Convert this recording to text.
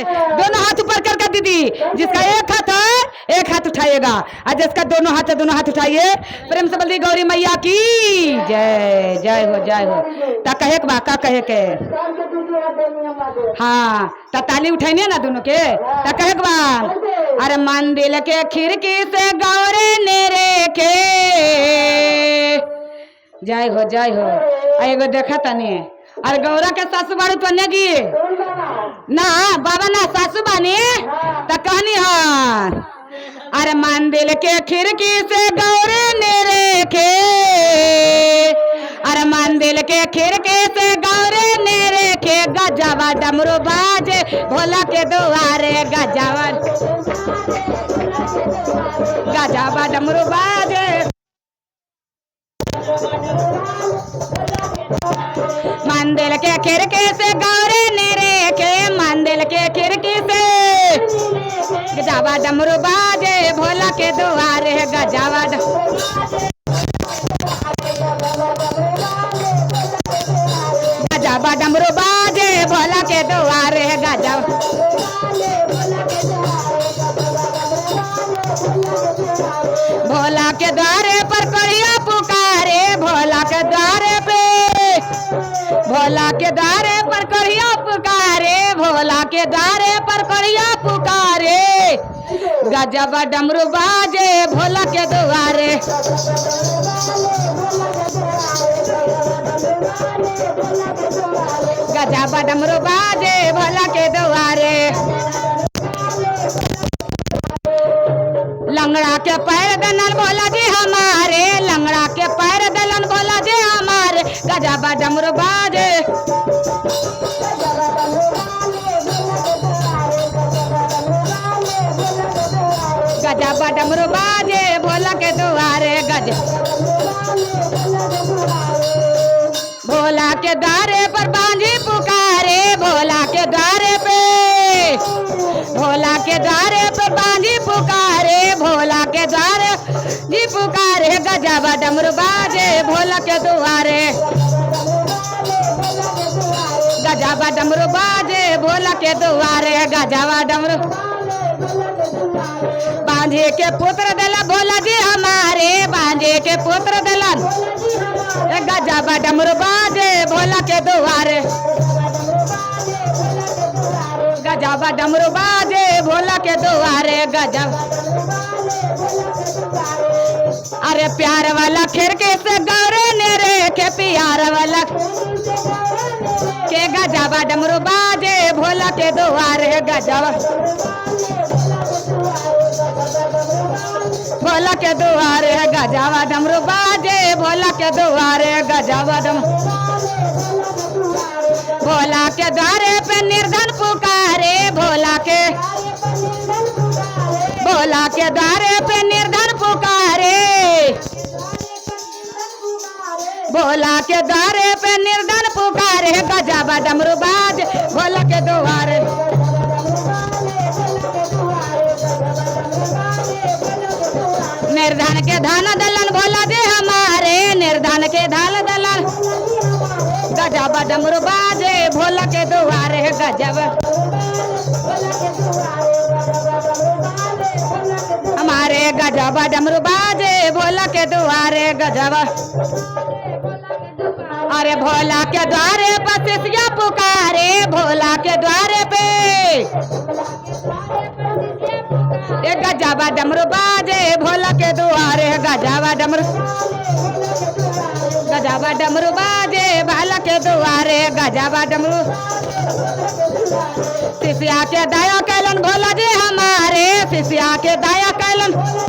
दोनों हाथ ऊपर कर दीदी, जिसका एक हाथ है एक हाथ उठाइएगा और जिसका दोनों हाथ उठाइए। प्रेम से बोलिए गौरी मैया की जय। जय हो जय हो। ता कहे के बा का कहे के हाँ ता ताली उठाइए ना दोनों के। ता कहे के बा अरे मंदिर के खिड़की से गौरे नेरे के जय हो जय हो। एगो देखा तनी अरे गौरा के सासू बारू तो नेगी ना बाबा ना सासू बानी त कहनी हाँ अरे मंदिर के खिड़की से गौरे नेरे के अरे मंदिर के खिड़की से गौरे नेरे के गजावा डमरू बाजे भोला के दुआरे गजावा डमरू बाजे मंदिर के खिड़की से गौरे नेरे के मंदिर के खिड़की से गजावा डमरू बाजे भोला के दुआरे गजावा डमरू बाजे भोला के दुआरे गजावा भोला के द्वारे पर करिया पुकारे भोला के द्वारे पे भोला के द्वारे पर करिया पुकारे भोला के द्वारे पर करिया पुकारे गजब डमरू बाजे भोला के द्वारे गजब डमरू बाजे भोला के द्वारे लंगड़ा के पैर दलन भोला जी हमारे लंगड़ा के पैर दलन भोला जी हमारे गजब डमरू बाजे गजब डमरू बाजे भोला के दुआरे गज भोला के द्वारे पर बांझी पुकारे भोला के द्वारे पे भोला के द्वारे पर बांझी पुकारे भोला के द्वारे जी पुकारे गजब डमरू बाजे भोला के दुआरे गजब डमरू बाजे भोला के दुआरे गजब डमरू बांझे के पुत्र दला भोला जी हमारे बांझे के पुत्र दलन गजब डमरू बाजे भोला के दुआरे गजब डमरू बाजे भोला के दुआरे गजब अरे प्यार वाला खिड़की से गौरे नेरे के प्यार वाला के गजब डमरू बाजे भोला के दुआरे गजब भोला के दुआरे गजब डमरू बाजे भोला के दुआरे गजब डम भोला के द्वारे पे निर्धन पुकारे भोला के द्वारे पे निर्धन पुकारे भोला के द्वारे पे निर्धन पुकारे गजब डमरू बाज भोला के द्वारे निर्धन के धन दलन भोला जी हमारे निर्धन के धन दलन गजब डमरू बाजे भोला के दुआरे गजब हमारे गजब डमरू बाजे भोला के दुआरे गजब अरे भोला के द्वारे पर शिष्या पुकारे भोला के द्वारे पे गजब डमरू बाजे भोला के दुआरे गजब डमरू बाजे भोला के दुआरे गजब डमरू शिष्या के दया कैलन भोला जी हमारे शिष्या के दया कैलन